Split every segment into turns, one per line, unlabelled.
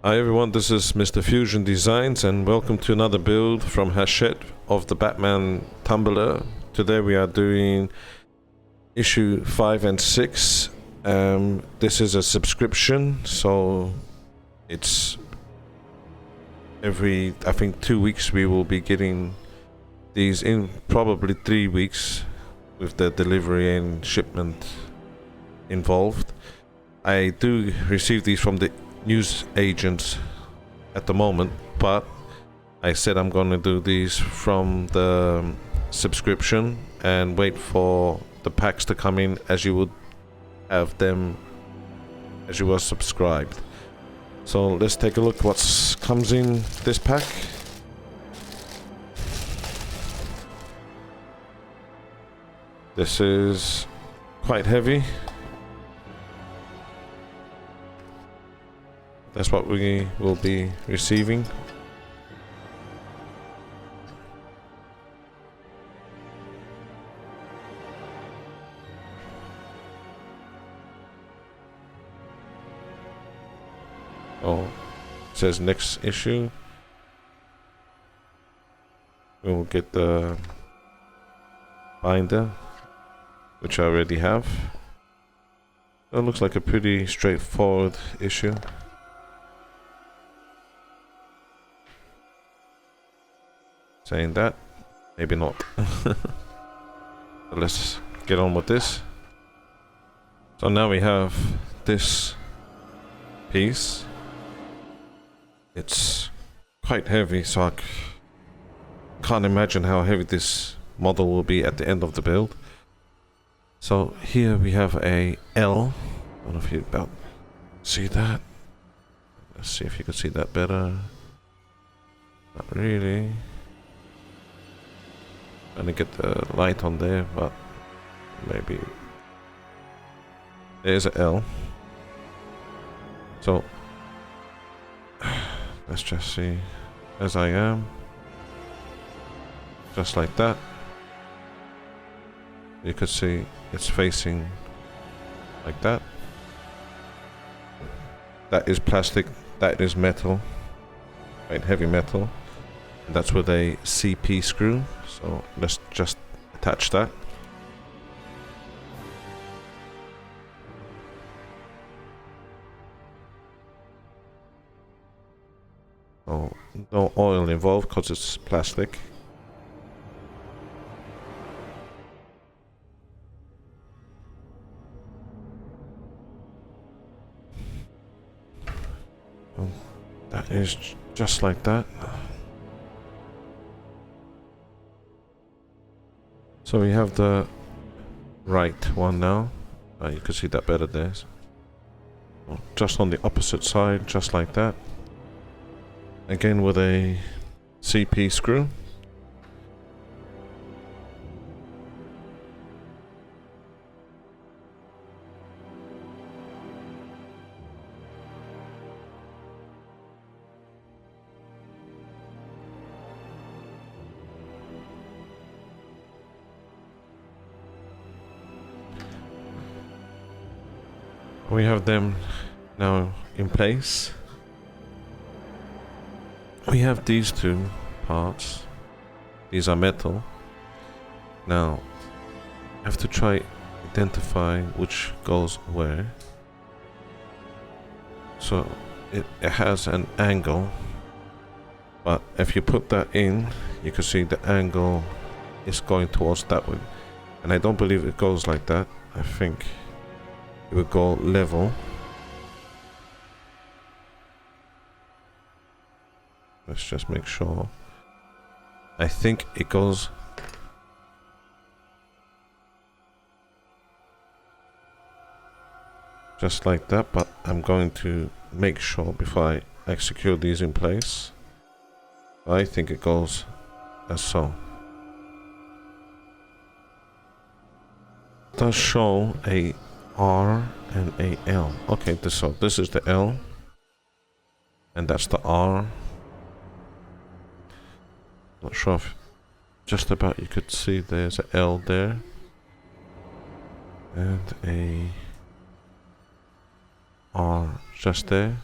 Hi everyone, this is Mr. Fusion Designs and welcome to another build from Hachette of the Batman Tumbler. Today we are doing issue 5 and 6. This is a subscription, so it's every, I think 2 weeks we will be getting these in, probably 3 weeks with the delivery and shipment involved. I do receive these from the news agents at the moment, but I said I'm going to do these from the subscription and wait for the packs to come in as you would have them as you were subscribed. So let's take a look what comes in this pack. This is quite heavy. That's what we will be receiving. Oh, it says next issue. We'll get the binder, which I already have. It looks like a pretty straightforward issue. Saying that, maybe not. So let's get on with this. So now we have this piece. It's quite heavy, so I can't imagine how heavy this model will be at the end of the build. So here we have a L. I don't know if you about see that. Let's see if you can see that better. Not really. Trying to get the light on there, but maybe there's an L. So let's just see, as I am, just like that. You could see it's facing like that. That is plastic, that is metal, quite heavy metal. And that's with a CP screw. So let's just attach that. Oh, no oil involved because it's plastic. Oh, that is just like that. So we have the right one now. You can see that better there. Just on the opposite side, just like that. Again with a CP screw. We have them now in place. We have these two parts. These are metal. Now, I have to try identify which goes where. So it has an angle, but if you put that in, you can see the angle is going towards that way. And I don't believe it goes like that. I think it would go level. Let's just make sure. I think it goes just like that, but I'm going to make sure before I execute these in place. I think it goes as so. It does show a R and a L. Okay, so this is the L and that's the R. Not sure if just about you could see there's an L there and a R just there.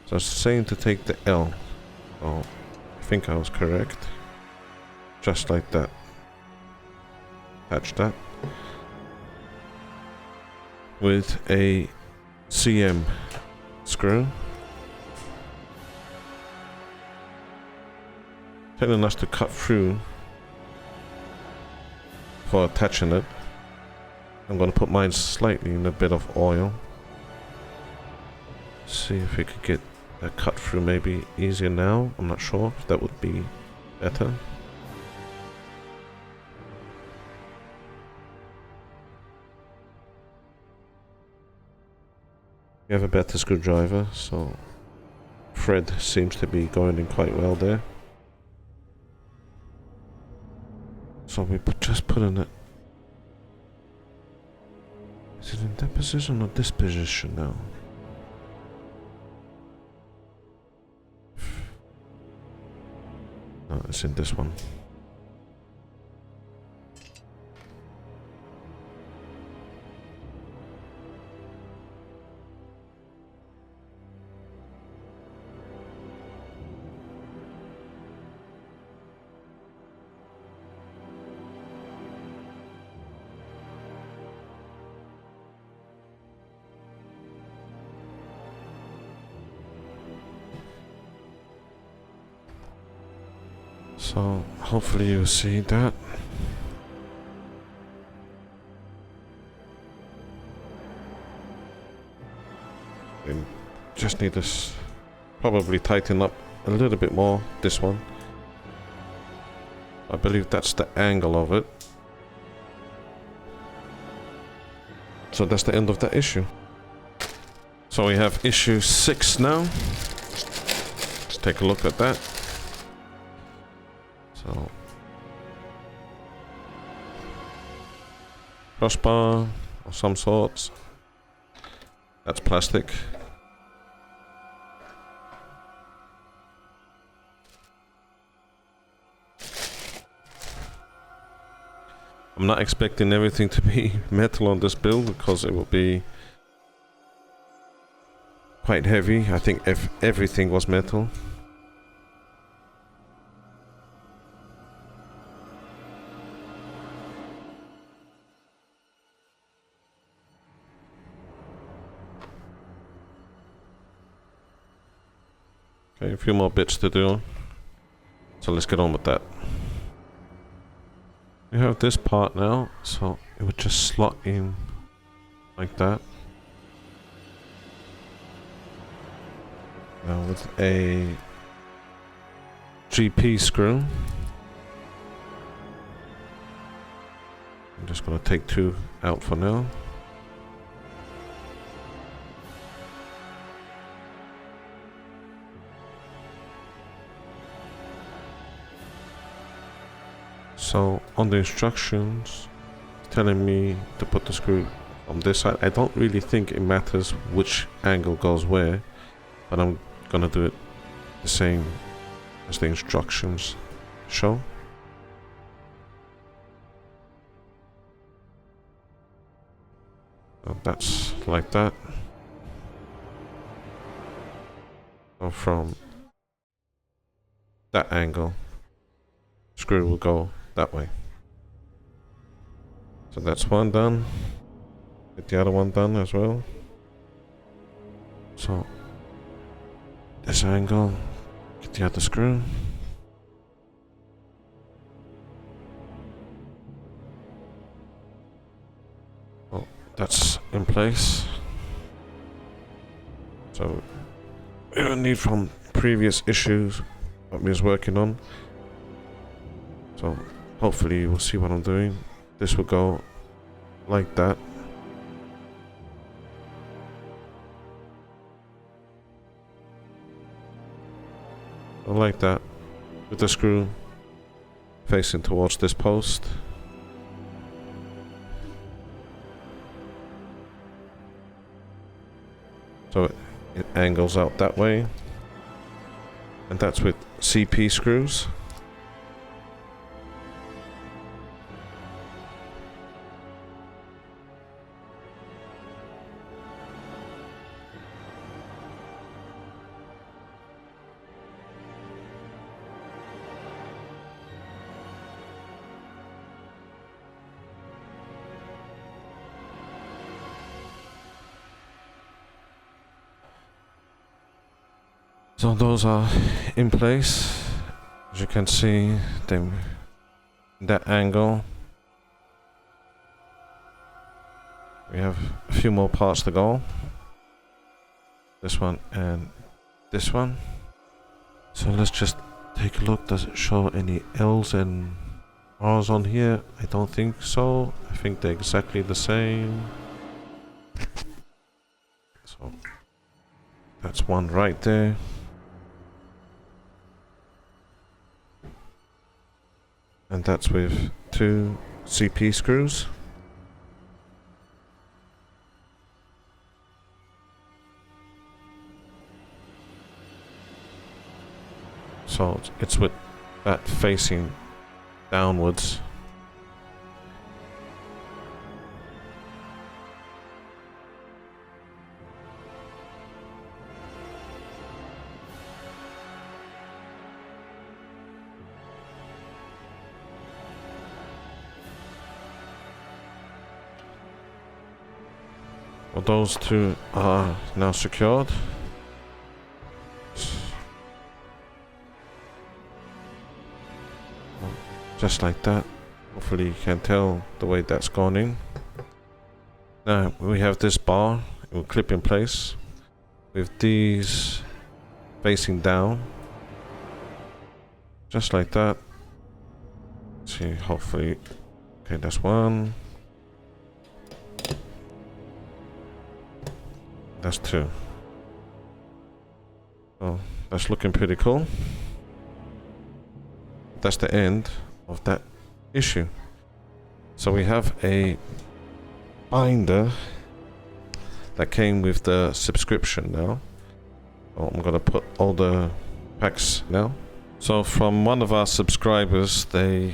So I was saying to take the L. Oh, I think I was correct. Just like that. Attach that. With a CM screw. Telling us to cut through for attaching it. I'm going to put mine slightly in a bit of oil. See if we could get a cut through maybe easier now. I'm not sure if that would be better. We have a better screwdriver, so thread seems to be going in quite well there. So we just put in it. Is it in that position or this position now? No, it's in this one. So hopefully you'll see that. And just need to probably tighten up a little bit more this one. I believe that's the angle of it. So that's the end of that issue. So we have issue 6 now. Let's take a look at that. So crossbar of some sorts. That's plastic. I'm not expecting everything to be metal on this build because it will be quite heavy. I think if everything was metal. Okay, a few more bits to do. So let's get on with that. We have this part now, so it would just slot in like that. Now with a GP screw. I'm just gonna take 2 out for now. So on the instructions, it's telling me to put the screw on this side. I don't really think it matters which angle goes where, but I'm gonna do it the same as the instructions show. So that's like that. So from that angle, screw will go that way. So that's one done. Get the other one done as well. So this angle, get the other screw. Oh, that's in place. So we don't need from previous issues what we was working on. So hopefully you will see what I'm doing. This will go like that. So like that, with the screw facing towards this post. So it angles out that way. And that's with CP screws. So those are in place. As you can see, them that angle. We have a few more parts to go. This one and this one. So let's just take a look. Does it show any L's and R's on here? I don't think so. I think they're exactly the same. So that's one right there. And that's with 2 CP screws. So it's with that facing downwards. Well, those two are now secured. Just like that. Hopefully you can tell the way that's gone in. Now we have this bar. It will clip in place with these facing down. Just like that. Let's see, hopefully. Okay, that's one. That's 2. Oh, that's looking pretty cool. That's the end of that issue. So we have a binder that came with the subscription now. Oh, I'm gonna put all the packs now. So from one of our subscribers, they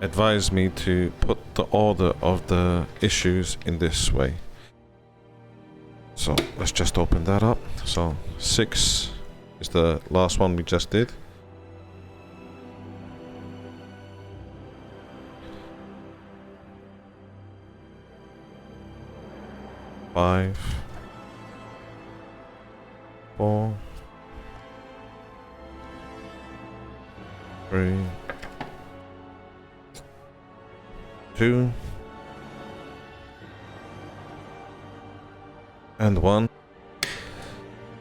advised me to put the order of the issues in this way. So let's just open that up. So 6 is the last one we just did. 5, 4, 3, 2, and 1.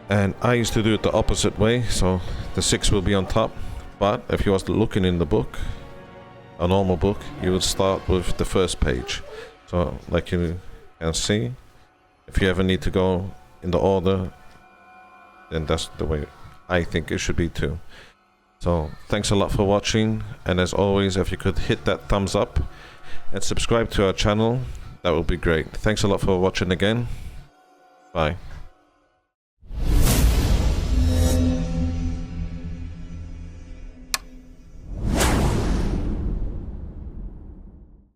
And I used to do it the opposite way, so the 6 will be on top. But if you was looking in the book, a normal book, you would start with the first page. So like you can see, if you ever need to go in the order, then that's the way I think it should be too. So thanks a lot for watching, and as always, if you could hit that thumbs up and subscribe to our channel, that would be great. Thanks a lot for watching again. Bye.